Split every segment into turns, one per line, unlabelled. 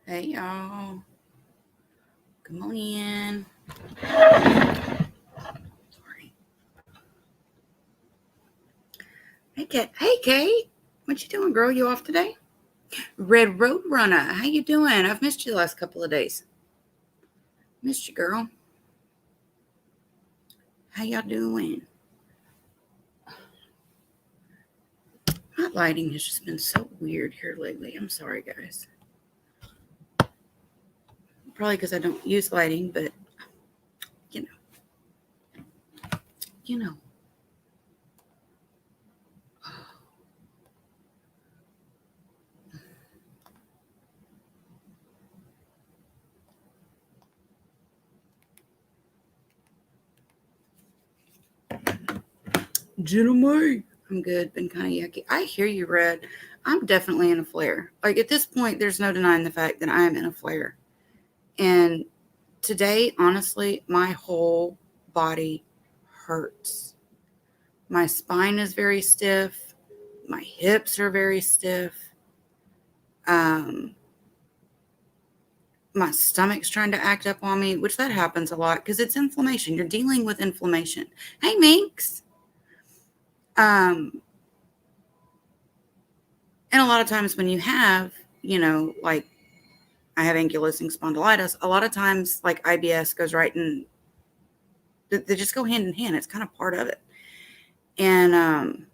Hey, y'all. Come on in. Sorry. Hey, Kate. What you doing, girl? You off today? Red Road Runner. How you doing? I've missed you the last couple of days. Missed you, girl. How y'all doing? My lighting has just been so weird here lately. I'm sorry, guys. Probably because I don't use lighting, but you know, you know. Gentlemen. I'm good. Been kind of yucky. I hear you, Red. I'm definitely in a flare. Like at this point, there's no denying the fact that I am in a flare. And today, honestly, my whole body hurts. My spine is very stiff. My hips are very stiff. Um, my stomach's trying to act up on me, which that happens a lot because it's inflammation. You're dealing with inflammation. Hey, Minx. Um, and a lot of times when you have, like I have ankylosing spondylitis, a lot of times like IBS goes right in, they just go hand in hand. It's kind of part of it. And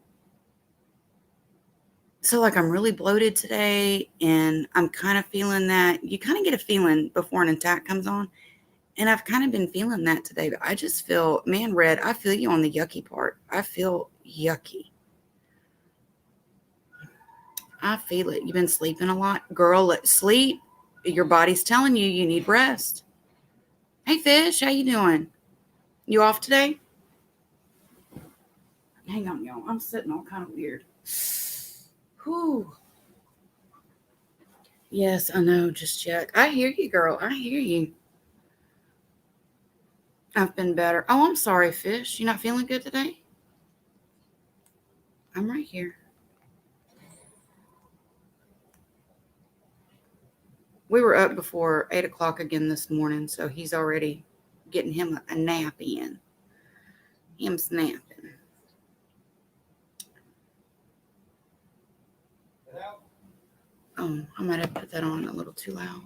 so like I'm really bloated today and I'm kind of feeling that you kind of get a feeling before an attack comes on. And I've kind of been feeling that today, but I just feel, man, Red, I feel you on the yucky part. I feel yucky. I feel it. You've been sleeping a lot. Girl, let's sleep. Your body's telling you you need rest. Hey, Fish, how you doing? You off today? Hang on, y'all. I'm sitting all kind of weird. Whew. Yes, I know. Just check. I hear you, girl. I hear you. I've been better. Oh, I'm sorry, Fish. You not feeling good today? I'm right here. We were up before 8 o'clock again this morning, so he's already getting him a nap in. Him snapping. Oh, I might have put that on a little too loud.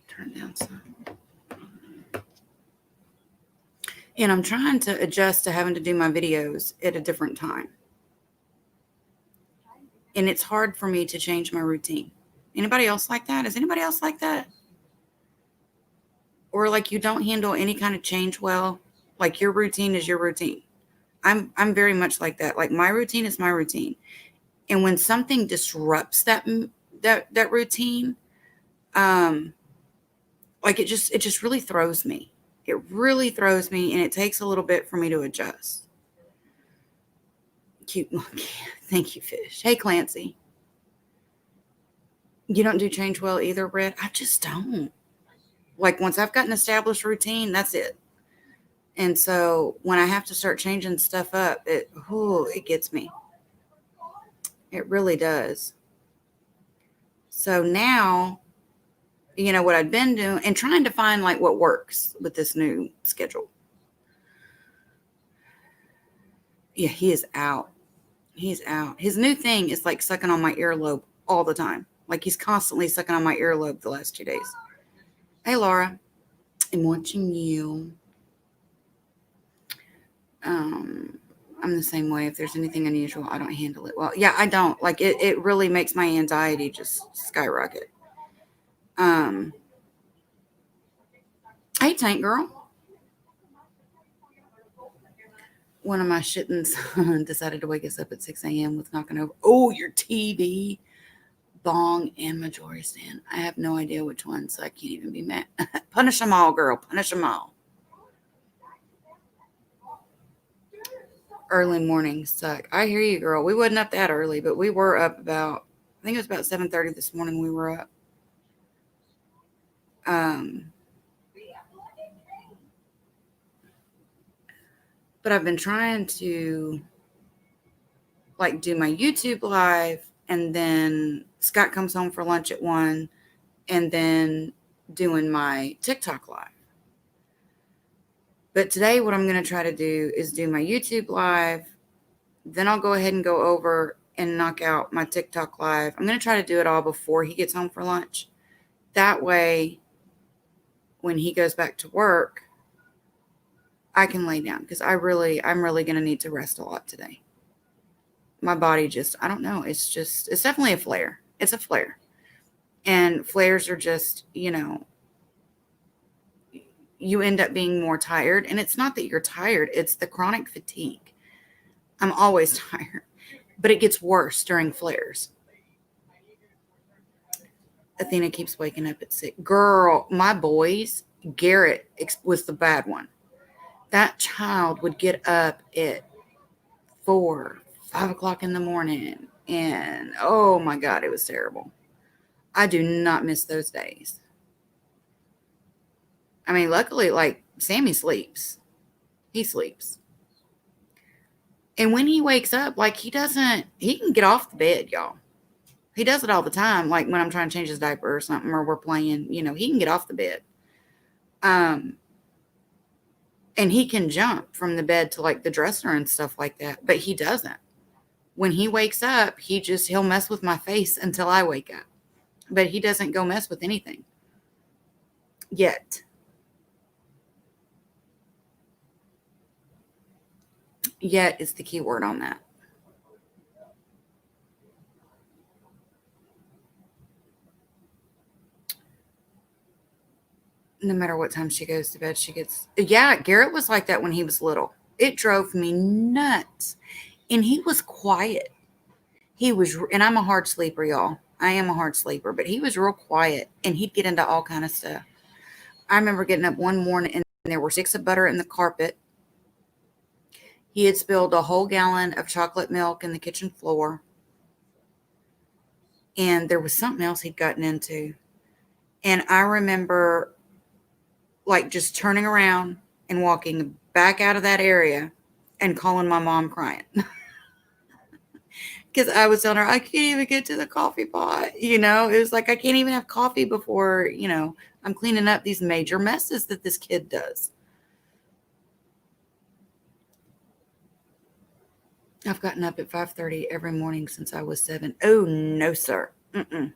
Turn it down some. And I'm trying to adjust to having to do my videos at a different time. And it's hard for me to change my routine. Anybody else like that? Is anybody else like that? Or like you don't handle any kind of change well? Like your routine is your routine. I'm very much like that. Like my routine is my routine. And when something disrupts that routine, um, like it just really throws me. It really throws me, and it takes a little bit for me to adjust. Cute monkey. Thank you, Fish. Hey, Clancy. You don't do change well either, Brett? I just don't. Like once I've got an established routine, that's it. And so when I have to start changing stuff up, it gets me. It really does. So now, what I've been doing and trying to find like what works with this new schedule. Yeah, he is out. He's out. His new thing is like sucking on my earlobe all the time. Like he's constantly sucking on my earlobe the last 2 days. Hey, Laura. I'm watching you. Um, I'm the same way. If there's anything unusual, I don't handle it well. Yeah, I don't. Like it really makes my anxiety just skyrocket. Um, hey, Tank Girl. One of my shittens decided to wake us up at 6 a.m. with knocking over. Oh, your TV, bong, and majority stand. I have no idea which one, so I can't even be mad. Punish them all, girl. Punish them all. Early mornings suck. I hear you, girl. We wasn't up that early, but we were up about, I think it was about 7:30 this morning we were up. Um, but I've been trying to like do my YouTube live and then Scott comes home for lunch at 1, and then doing my TikTok live. But today, what I'm going to try to do is do my YouTube live. Then I'll go ahead and go over and knock out my TikTok live. I'm going to try to do it all before he gets home for lunch. That way, when he goes back to work, I can lay down because I'm really going to need to rest a lot today. My body just, I don't know. It's definitely a flare. It's a flare. And flares are just, you end up being more tired. And it's not that you're tired, it's the chronic fatigue. I'm always tired, but it gets worse during flares. Athena keeps waking up at 6. Girl, my boys, Garrett was the bad one. That child would get up at 4, 5 o'clock in the morning. And oh my God, it was terrible. I do not miss those days. I mean, luckily, like, Sammy sleeps. He sleeps. And when he wakes up, like, he can get off the bed, y'all. He does it all the time. Like when I'm trying to change his diaper or something, or we're playing, he can get off the bed. And he can jump from the bed to like the dresser and stuff like that, but he doesn't. When he wakes up, he'll mess with my face until I wake up, but he doesn't go mess with anything yet. Yet is the key word on that. No matter what time she goes to bed, Garrett was like that when he was little. It drove me nuts. And he was quiet. And I'm a hard sleeper, y'all. I am a hard sleeper, but he was real quiet and he'd get into all kind of stuff. I remember getting up one morning and there were sticks of butter in the carpet. He had spilled a whole gallon of chocolate milk in the kitchen floor. And there was something else he'd gotten into. And I remember like just turning around and walking back out of that area and calling my mom crying. Because I was telling her, I can't even get to the coffee pot. It was like, I can't even have coffee before, I'm cleaning up these major messes that this kid does. I've gotten up at 5:30 every morning since I was 7. Oh, no, sir. Mm-mm.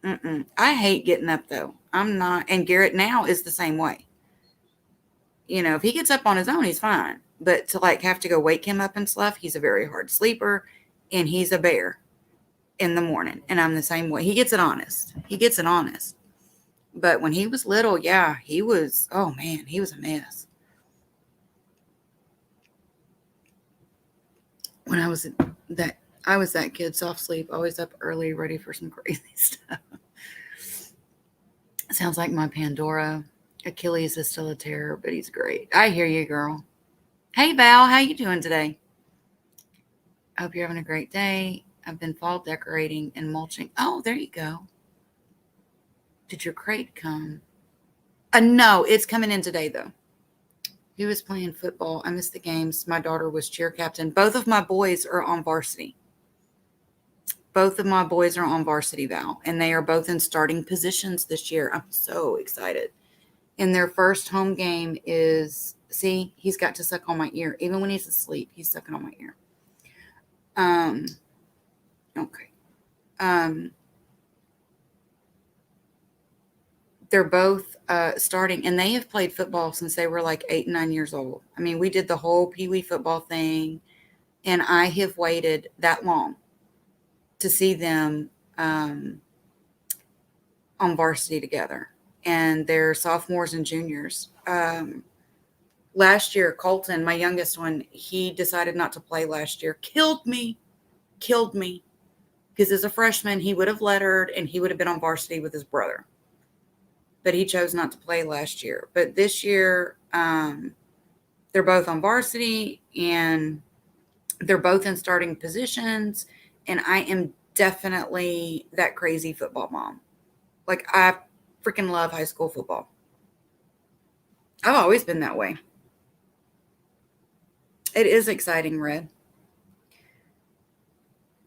Mm-mm. I hate getting up, though. I'm not. And Garrett now is the same way. If he gets up on his own, he's fine. But to like have to go wake him up and stuff, he's a very hard sleeper. And he's a bear in the morning. And I'm the same way. He gets it honest. But when he was little, yeah, he was a mess. When I was that kid, soft sleep, always up early, ready for some crazy stuff. Sounds like my Pandora. Achilles is still a terror, but he's great. I hear you, girl. Hey, Val, how you doing today? I hope you're having a great day. I've been fall decorating and mulching. Oh, there you go. Did your crate come? No, it's coming in today, though. He was playing football. I missed the games. My daughter was cheer captain. Both of my boys are on varsity. Val, and they are both in starting positions this year. I'm so excited. And their first home game is, see, he's got to suck on my ear. Even when he's asleep, he's sucking on my ear. Okay. They're both starting, and they have played football since they were like 8 and 9 years old. I mean, we did the whole Pee Wee football thing, and I have waited that long to see them on varsity together. And they're sophomores and juniors. Last year, Colton, my youngest one, he decided not to play last year. Killed me. Because as a freshman, he would have lettered and he would have been on varsity with his brother. But he chose not to play last year. But this year, they're both on varsity and they're both in starting positions. And I am definitely that crazy football mom. Like, I freaking love high school football. I've always been that way. It is exciting, Red.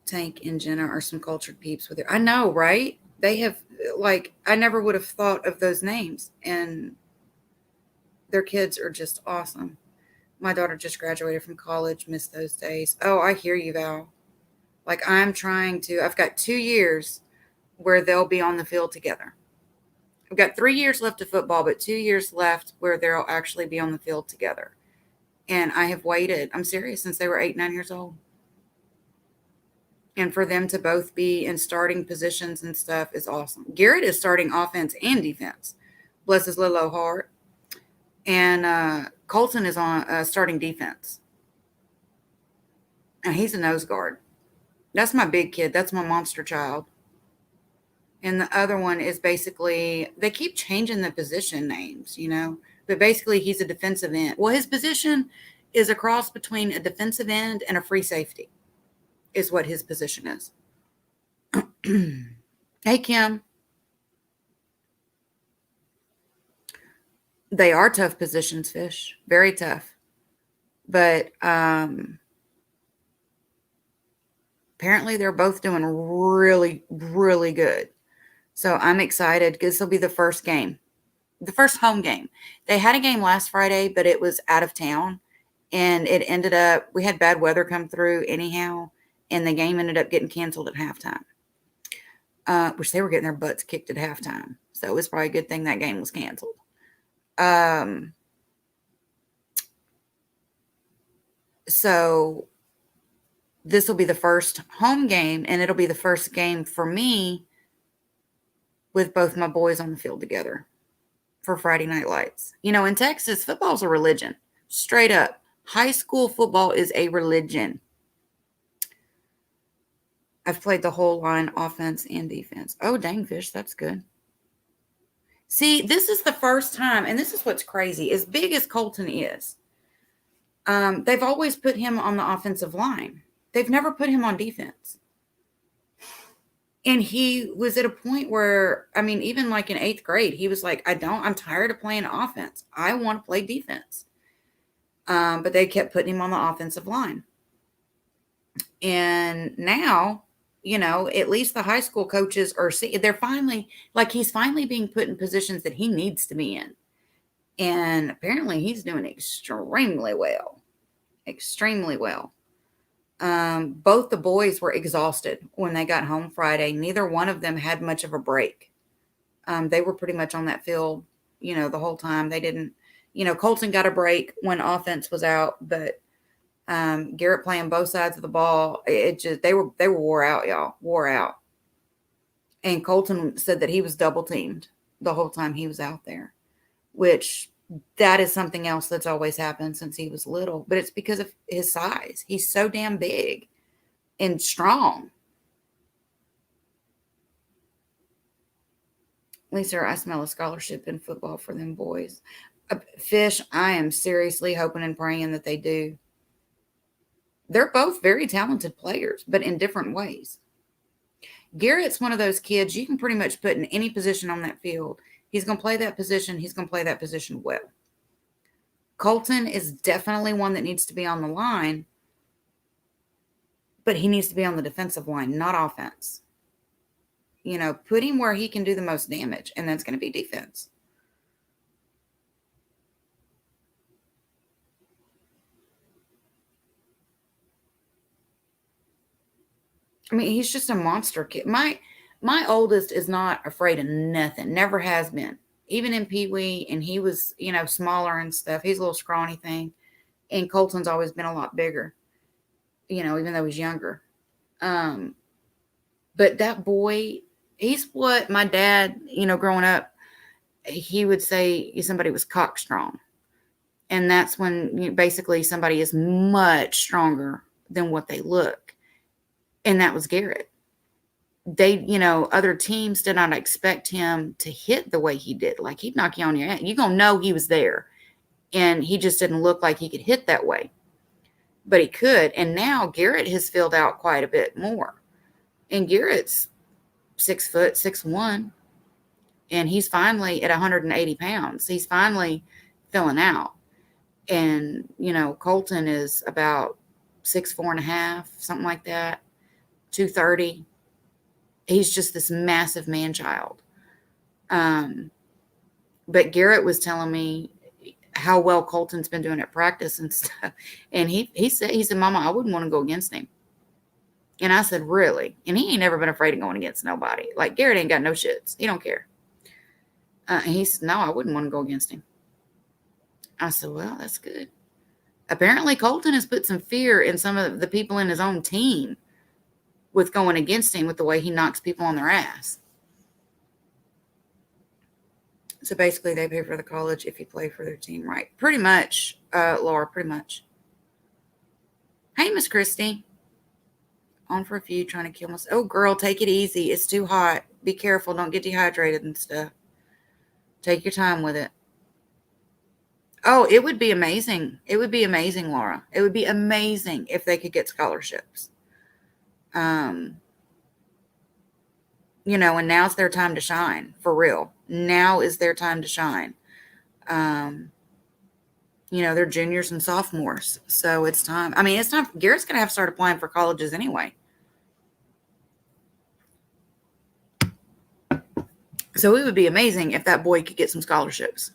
Tank and Jenna are some cultured peeps with it. I know, right? They have, like, I never would have thought of those names, and their kids are just awesome. My daughter just graduated from college, missed those days. Oh, I hear you, Val. Like, I've got 2 years where they'll be on the field together. I've got 3 years left of football, but 2 years left where they'll actually be on the field together. And I have waited, I'm serious, since they were 8, 9 years old. And for them to both be in starting positions and stuff is awesome. Garrett is starting offense and defense. Bless his little old heart. And Colton is on starting defense. And he's a nose guard. That's my big kid. That's my monster child. And the other one is basically, they keep changing the position names, but basically he's a defensive end. Well, his position is a cross between a defensive end and a free safety, is what his position is. Hey, Kim. They are tough positions, Fish. Very tough. But apparently they're both doing really, really good. So I'm excited because this will be the first game, the first home game. They had a game last Friday, but it was out of town. And it ended up, we had bad weather come through anyhow. And the game ended up getting canceled at halftime, which they were getting their butts kicked at halftime. So it was probably a good thing that game was canceled. So this will be the first home game, and it'll be the first game for me with both my boys on the field together for Friday Night Lights. In Texas, football's a religion. Straight up. High school football is a religion. I've played the whole line, offense and defense. Oh, dang, Fish, that's good. See, this is the first time, and this is what's crazy. As big as Colton is, they've always put him on the offensive line. They've never put him on defense. And he was at a point where, even like in 8th grade, he was like, I'm tired of playing offense. I want to play defense. But they kept putting him on the offensive line. And now, at least the high school coaches they're finally, like, he's finally being put in positions that he needs to be in. And apparently he's doing extremely well. Extremely well. Both the boys were exhausted when they got home Friday. Neither one of them had much of a break. They were pretty much on that field, the whole time. They didn't, Colton got a break when offense was out, but Garrett playing both sides of the ball, they were wore out, y'all, wore out. And Colton said that he was double teamed the whole time he was out there, which that is something else that's always happened since he was little, but it's because of his size. He's so damn big and strong. Lisa, I smell a scholarship in football for them boys. Fish, I am seriously hoping and praying that they do. They're both very talented players, but in different ways. Garrett's one of those kids you can pretty much put in any position on that field. He's going to play that position. He's going to play that position well. Colton is definitely one that needs to be on the line, but he needs to be on the defensive line, not offense. Put him where he can do the most damage, and that's going to be defense. He's just a monster kid. My oldest is not afraid of nothing. Never has been. Even in Pee Wee, and he was, smaller and stuff. He's a little scrawny thing. And Colton's always been a lot bigger, even though he's younger. But that boy, he's what my dad, growing up, he would say somebody was cock strong. And that's when basically somebody is much stronger than what they look. And that was Garrett. They, other teams did not expect him to hit the way he did. Like, he'd knock you on your head. You're going to know he was there. And he just didn't look like he could hit that way. But he could. And now Garrett has filled out quite a bit more. And Garrett's 6 foot, 6'1". And he's finally at 180 pounds. He's finally filling out. And, Colton is about 6'4.5", something like that. 230. He's just this massive man child. Um, but Garrett was telling me how well Colton's been doing at practice and stuff. And he said, Mama, I wouldn't want to go against him. And I said, really? And he ain't never been afraid of going against nobody. Like Garrett ain't got no shits. He don't care. And he said, no, I wouldn't want to go against him. I said, well, that's good. Apparently Colton has put some fear in some of the people in his own team with going against him with the way he knocks people on their ass. So basically they pay for the college if you play for their team, right? Pretty much, Laura, pretty much. Hey, Miss Christie. On for a few, trying to kill myself. Oh, girl, take it easy. It's too hot. Be careful. Don't get dehydrated and stuff. Take your time with it. Oh, it would be amazing. It would be amazing, Laura. It would be amazing if they could get scholarships. And now's their time to shine, for real. Now is their time to shine. They're juniors and sophomores. So it's time. I mean, it's time. Garrett's going to have to start applying for colleges anyway. So it would be amazing if that boy could get some scholarships.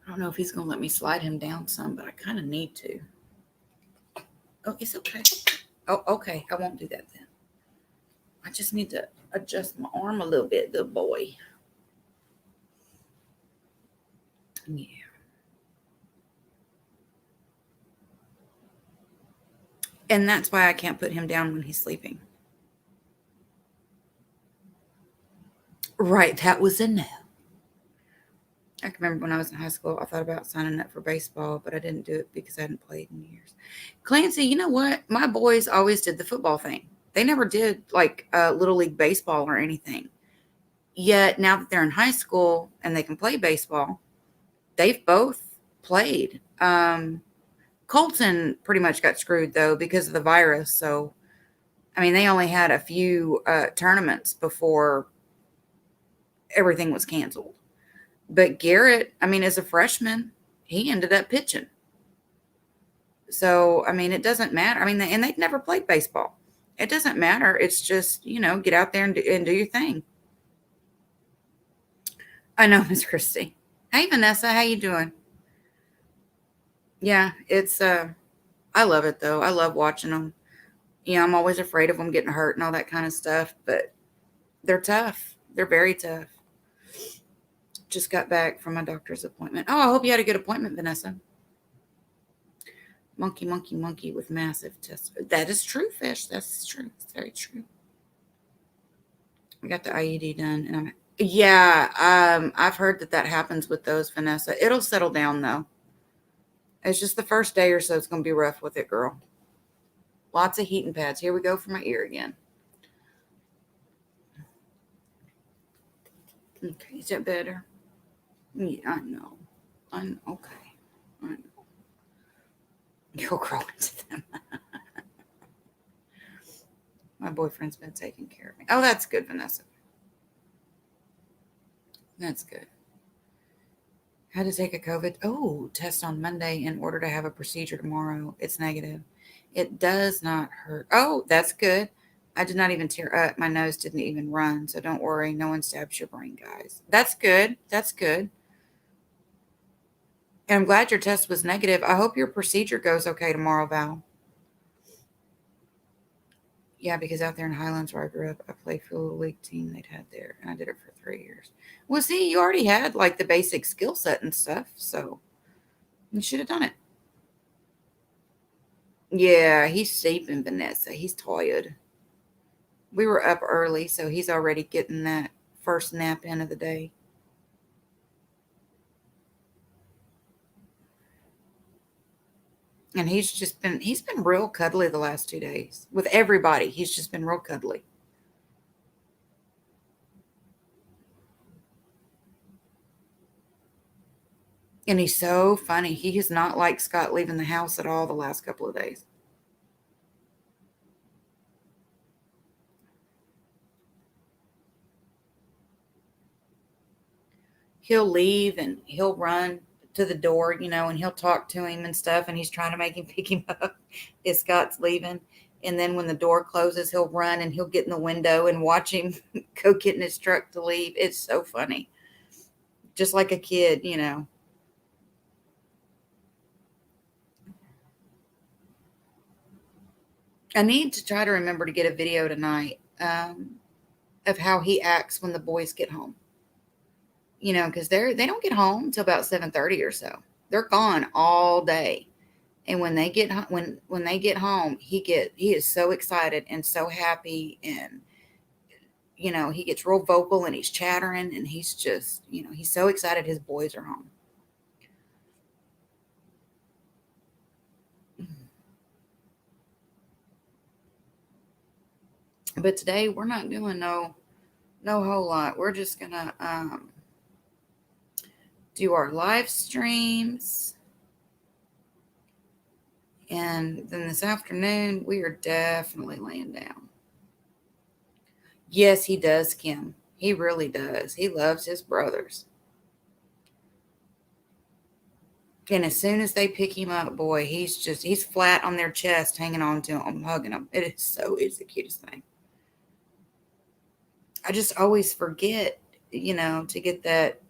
I don't know if he's going to let me slide him down some, but I kind of need to. Oh, it's okay. Oh, okay. I won't do that then. I just need to adjust my arm a little bit, good boy. Yeah. And that's why I can't put him down when he's sleeping. Right. That was a no. I can remember when I was in high school, I thought about signing up for baseball, but I didn't do it because I hadn't played in years. Clancy, you know what? My boys always did the football thing. They never did like Little League baseball or anything. Yet now that they're in high school and they can play baseball, they've both played. Colton pretty much got screwed though because of the virus. So, I mean, they only had a few tournaments before everything was canceled. But Garrett, I mean, as a freshman, he ended up pitching. So, I mean, it doesn't matter. I mean, and they've never played baseball. It doesn't matter. It's just, get out there and do your thing. I know, Miss Christie. Hey, Vanessa, how you doing? Yeah, it's, I love it though. I love watching them. I'm always afraid of them getting hurt and all that kind of stuff, but they're tough. They're very tough. Just got back from my doctor's appointment. Oh, I hope you had a good appointment, Vanessa. Monkey, monkey, monkey with massive tests. That is true, Fish. That's true. It's very true. I got the IED done, and I've heard that happens with those, Vanessa. It'll settle down though. It's just the first day or so. It's going to be rough with it, girl. Lots of heating pads. Here we go for my ear again. Okay, is that better? Yeah, I know. Okay. I know. You'll grow into them. My boyfriend's been taking care of me. Oh, that's good, Vanessa. That's good. Had to take a COVID test on Monday in order to have a procedure tomorrow. It's negative. It does not hurt. Oh, that's good. I did not even tear up. My nose didn't even run. So don't worry. No one stabs your brain, guys. That's good. That's good. And I'm glad your test was negative. I hope your procedure goes okay tomorrow, Val. Yeah, because out there in Highlands where I grew up, I played for a little league team they'd had there, and I did it for 3 years. Well, see, you already had like the basic skill set and stuff, so you should have done it. Yeah, he's sleeping, Vanessa. He's tired. We were up early, so he's already getting that first nap in of the day. And he's been real cuddly the last 2 days. With everybody, he's just been real cuddly. And he's so funny. He has not liked Scott leaving the house at all the last couple of days. he'll leave and he'll run to the door, and he'll talk to him and stuff, and he's trying to make him pick him up as Scott's leaving. And then when the door closes, he'll run and he'll get in the window and watch him go get in his truck to leave. It's so funny. Just like a kid. I need to try to remember to get a video tonight of how he acts when the boys get home. Because they don't get home until about 7:30 or so. They're gone all day. And when they get when they get home, he is so excited and so happy, and he gets real vocal and he's chattering, and he's just he's so excited his boys are home. But today we're not doing no whole lot. We're just gonna do our live streams. And then this afternoon, we are definitely laying down. Yes, he does, Kim. He really does. He loves his brothers. And as soon as they pick him up, boy, he's flat on their chest, hanging on to them, hugging them. It's the cutest thing. I just always forget, to get that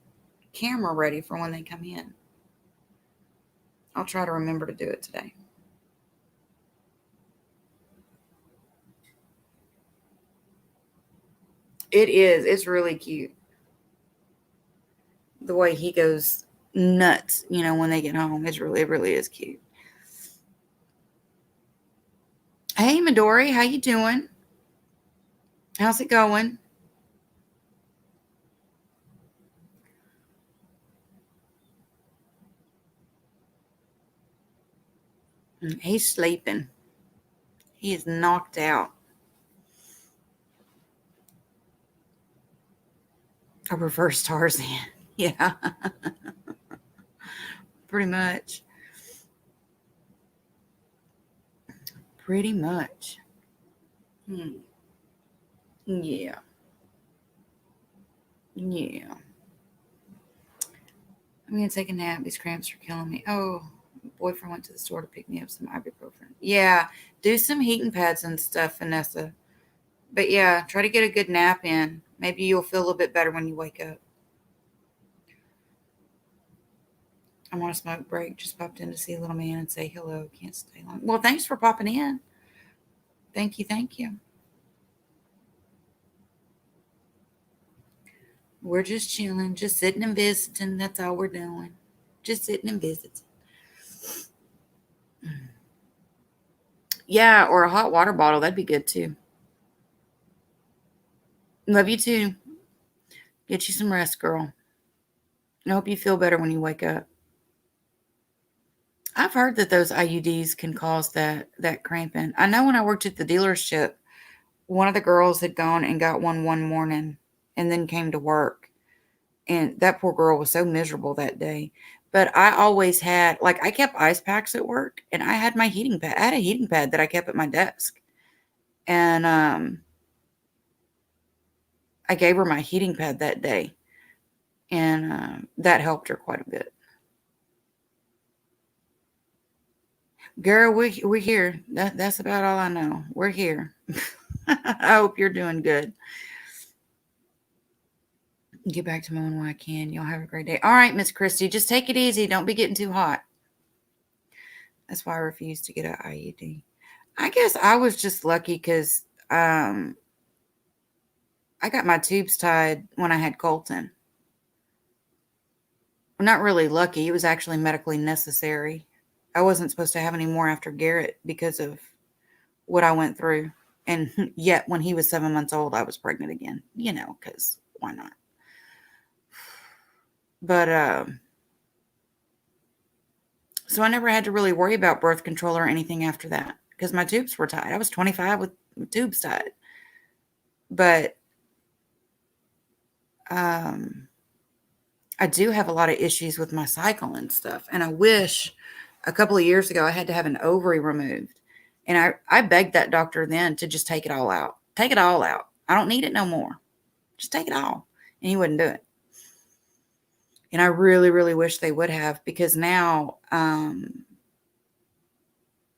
camera ready for when they come in. I'll try to remember to do it today. It is. It's really cute. The way he goes nuts, when they get home. It really is cute. Hey, Midori, how you doing? How's it going? He's sleeping. He is knocked out. A reverse Tarzan. Yeah. Pretty much. Pretty much. Yeah. Yeah. I'm going to take a nap. These cramps are killing me. Oh, boyfriend went to the store to pick me up some ibuprofen. Yeah. Do some heating pads and stuff, Vanessa. But yeah, try to get a good nap in. Maybe you'll feel a little bit better when you wake up. I'm on a smoke break. Just popped in to see a little man and say hello. Can't stay long. Well, thanks for popping in. Thank you. Thank you. We're just chilling, just sitting and visiting. That's all we're doing. Just sitting and visiting. Yeah, or a hot water bottle. That'd be good too. Love you too. Get you some rest, girl. I hope you feel better when you wake up. I've heard that those IUDs can cause that cramping. I know when I worked at the dealership, one of the girls had gone and got one morning and then came to work. And that poor girl was so miserable that day. But I always had, like, I kept ice packs at work, and I had my heating pad. I had a heating pad that I kept at my desk. And I gave her my heating pad that day. And that helped her quite a bit. Girl, we're here. That's about all I know. We're here. I hope you're doing good. Get back to mowing when I can. Y'all have a great day. All right, Miss Christy, just take it easy. Don't be getting too hot. That's why I refused to get an IUD. I guess I was just lucky because I got my tubes tied when I had Colton. Well, not really lucky. It was actually medically necessary. I wasn't supposed to have any more after Garrett because of what I went through. And yet, when he was 7 months old, I was pregnant again, because why not? But, so I never had to really worry about birth control or anything after that because my tubes were tied. I was 25 with tubes tied. But, I do have a lot of issues with my cycle and stuff. And I wish a couple of years ago I had to have an ovary removed. And I begged that doctor then to just take it all out. Take it all out. I don't need it no more. Just take it all. And he wouldn't do it. And I really, really wish they would have, because now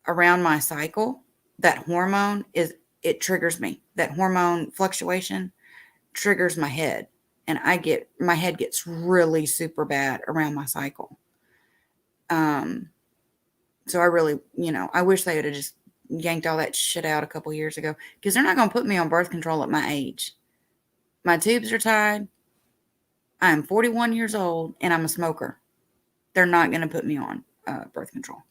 around my cycle, that hormone is, it triggers me. That hormone fluctuation triggers my head. And my head gets really super bad around my cycle. Um, so I really, I wish they would have just yanked all that shit out a couple years ago, because they're not going to put me on birth control at my age. My tubes are tied. I am 41 years old and I'm a smoker. They're not going to put me on birth control.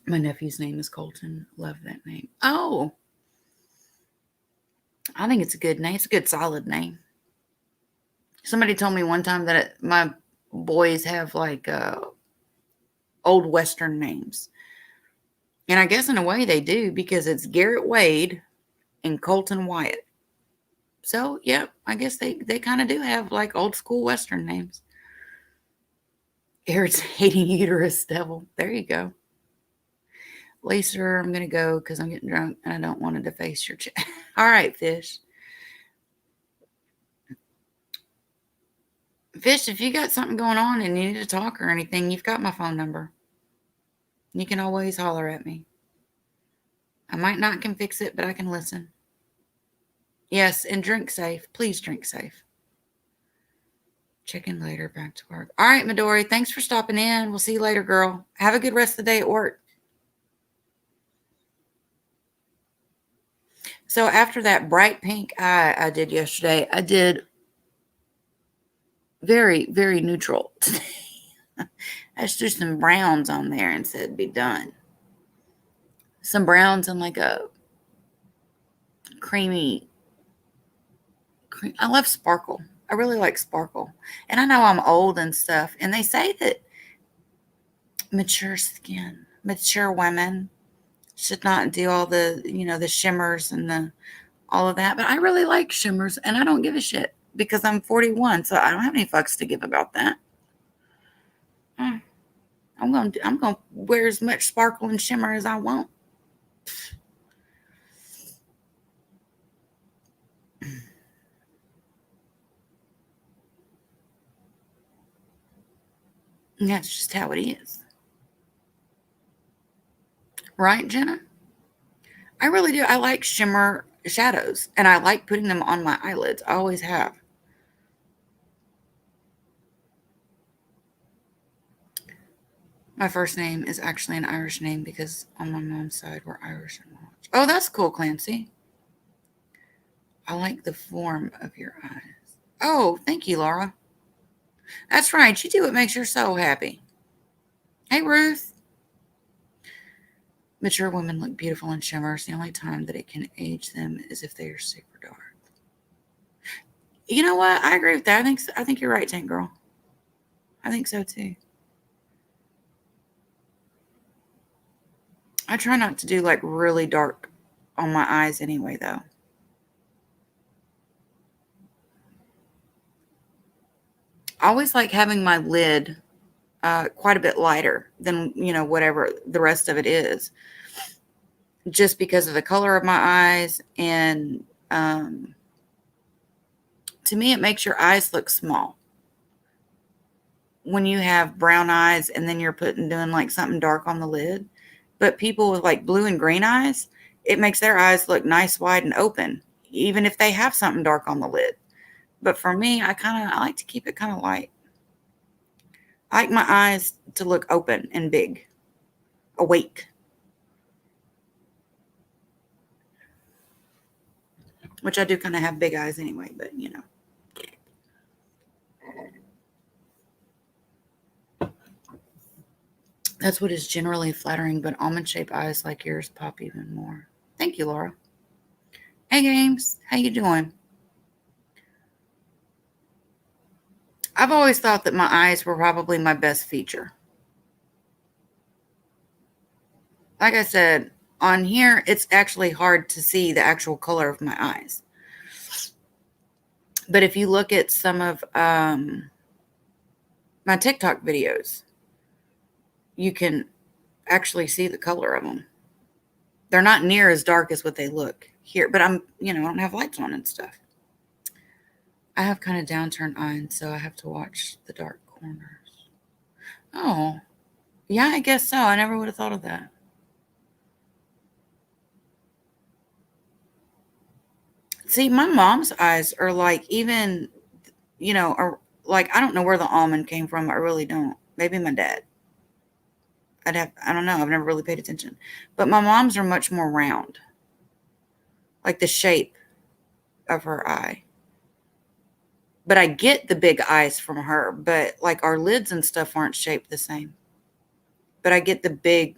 My nephew's name is Colton. Love that name. Oh, I think it's a good name. It's a good, solid name. Somebody told me one time that my boys have like old Western names. And I guess in a way they do, because it's Garrett Wade and Colton Wyatt. So, yeah, I guess they kind of do have like old school Western names. Irritating uterus devil. There you go. Lacer, I'm going to go because I'm getting drunk and I don't want to deface your chat. All right, Fish. Fish, if you got something going on and you need to talk or anything, you've got my phone number. You can always holler at me. I might not can fix it, but I can listen. Yes, and drink safe. Please drink safe. Check in later. Back to work. All right, Midori. Thanks for stopping in. We'll see you later, girl. Have a good rest of the day at work. So after that bright pink eye I did yesterday, I did very, very neutral today. I just threw some browns on there and said, be done. Some browns and like a creamy. I love sparkle. I really like sparkle. And I know I'm old and stuff. And they say that mature skin, mature women should not do all the, the shimmers and all of that. But I really like shimmers and I don't give a shit because I'm 41. So I don't have any fucks to give about that. I'm going to wear as much sparkle and shimmer as I want. And that's just how it is. Right, Jenna? I really do. I like shimmer shadows, and I like putting them on my eyelids. I always have. My first name is actually an Irish name because on my mom's side we're Irish and Welsh. Oh, that's cool, Clancy. I like the form of your eyes. Oh, thank you, Laura. That's right. You do what makes you so happy. Hey, Ruth. Mature women look beautiful in shimmers. The only time that it can age them is if they are super dark. You know what? I agree with that. I think you're right, Tank Girl. I think so too. I try not to do like really dark on my eyes anyway, though. I always like having my lid quite a bit lighter than, whatever the rest of it is, just because of the color of my eyes. And to me, it makes your eyes look small. When you have brown eyes and then you're doing like something dark on the lid. But people with like blue and green eyes, it makes their eyes look nice, wide, and open, even if they have something dark on the lid. But for me, I like to keep it kind of light. I like my eyes to look open and big, awake. Which I do kind of have big eyes anyway, but That's what is generally flattering, but almond-shaped eyes like yours pop even more. Thank you, Laura. Hey, Games. How you doing? I've always thought that my eyes were probably my best feature. Like I said, on here, it's actually hard to see the actual color of my eyes. But if you look at some of my TikTok videos, you can actually see the color of them. They're not near as dark as what they look here, but I don't have lights on and stuff. I have kind of downturned eyes, so I have to watch the dark corners. Oh, yeah, I guess so. I never would have thought of that. See, my mom's eyes are like even, are like I don't know where the almond came from. I really don't. Maybe my dad. I don't know. I've never really paid attention. But my mom's are much more round, like the shape of her eye. But I get the big eyes from her, but like our lids and stuff aren't shaped the same. But I get the big,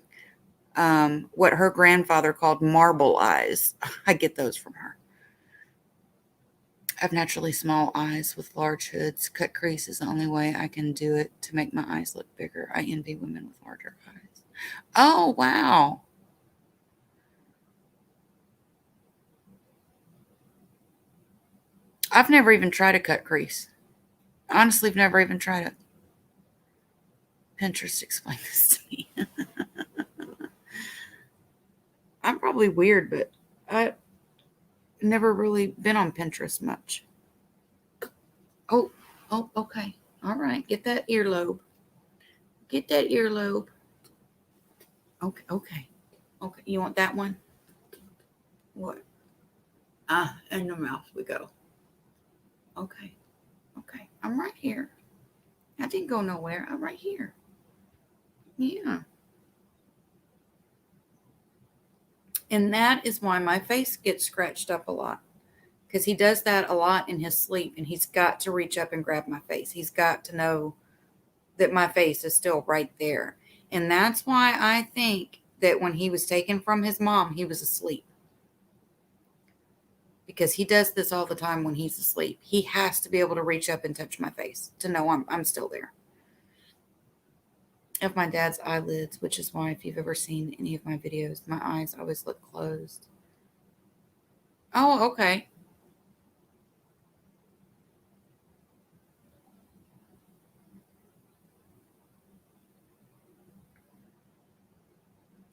what her grandfather called marble eyes. I get those from her. I have naturally small eyes with large hoods. Cut crease is the only way I can do it to make my eyes look bigger. I envy women with larger eyes. Oh, wow. I've never even tried a cut crease. Honestly, I've never even tried it. Pinterest explained this to me. I'm probably weird, but I never really been on Pinterest much. Oh, oh, okay. All right. Get that earlobe. Get that earlobe. Okay, okay. Okay. You want that one? What? Ah, in the mouth we go. Okay. Okay. I'm right here. I didn't go nowhere. I'm right here. Yeah. And that is why my face gets scratched up a lot. Because he does that a lot in his sleep, and he's got to reach up and grab my face. He's got to know that my face is still right there. And that's why I think that when he was taken from his mom, he was asleep. Because he does this all the time when he's asleep. He has to be able to reach up and touch my face to know I'm still there. Of my dad's eyelids, which is why if you've ever seen any of my videos, my eyes always look closed. Oh, okay.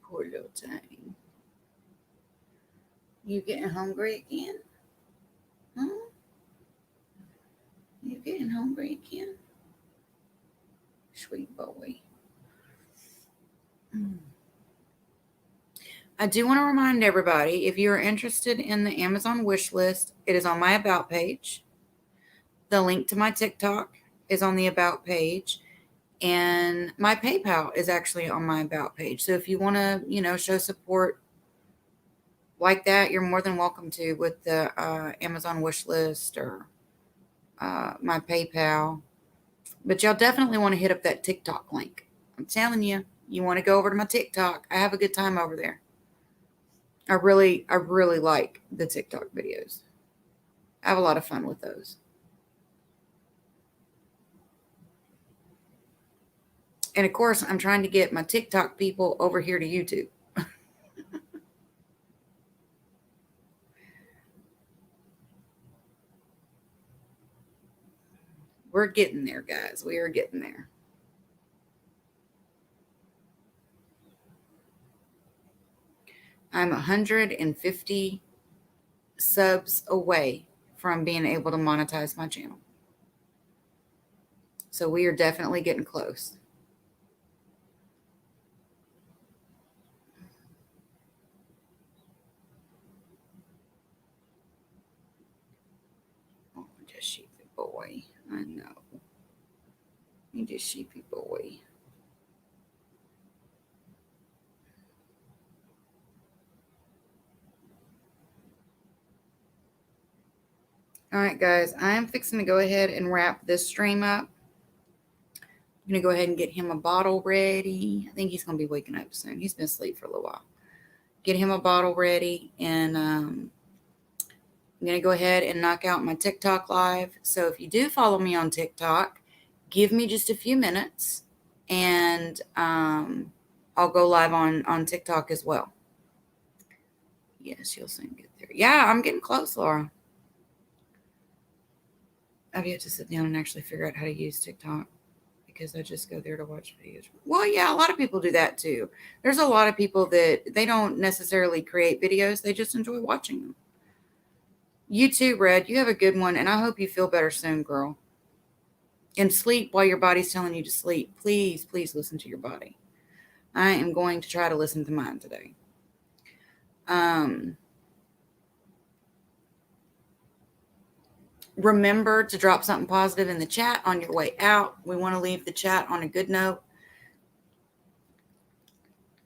Poor little thing. You getting hungry again? Huh? You getting hungry again? Sweet boy. Mm. I do want to remind everybody, if you're interested in the Amazon wish list, it is on my About page. The link to my TikTok is on the About page. And my PayPal is actually on my About page. So if you want to, show support like that, you're more than welcome to with the Amazon wish list or my PayPal. But y'all definitely want to hit up that TikTok link. I'm telling you, you want to go over to my TikTok. I have a good time over there. I really like the TikTok videos. I have a lot of fun with those. And of course, I'm trying to get my TikTok people over here to YouTube. We're getting there, guys. We are getting there. I'm 150 subs away from being able to monetize my channel. So we are definitely getting close. Oh, just sheepy boy. I know. You just sheepy boy. All right, guys. I am fixing to go ahead and wrap this stream up. I'm going to go ahead and get him a bottle ready. I think he's going to be waking up soon. He's been asleep for a little while. Get him a bottle ready, and I'm going to go ahead and knock out my TikTok live. So if you do follow me on TikTok, give me just a few minutes, and I'll go live on TikTok as well. Yes, you'll soon get there. Yeah, I'm getting close, Laura. I've yet to sit down and actually figure out how to use TikTok because I just go there to watch videos. Well, yeah, a lot of people do that too. There's a lot of people that they don't necessarily create videos, they just enjoy watching them. You too, Red. You have a good one, and I hope you feel better soon, girl. And sleep while your body's telling you to sleep. Please, please listen to your body. I am going to try to listen to mine today. Um, remember to drop something positive in the chat on your way out. We want to leave the chat on a good note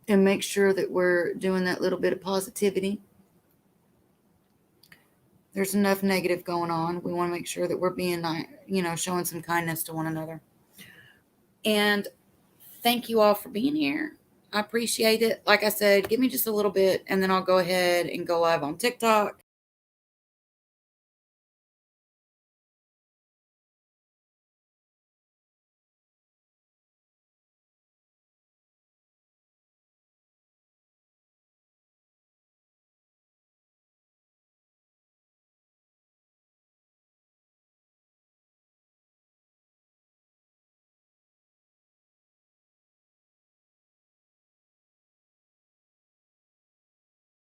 and make sure that we're doing that little bit of positivity. There's enough negative going on. We want to make sure that we're being, showing some kindness to one another. And thank you all for being here. I appreciate it. Like I said, give me just a little bit and then I'll go ahead and go live on TikTok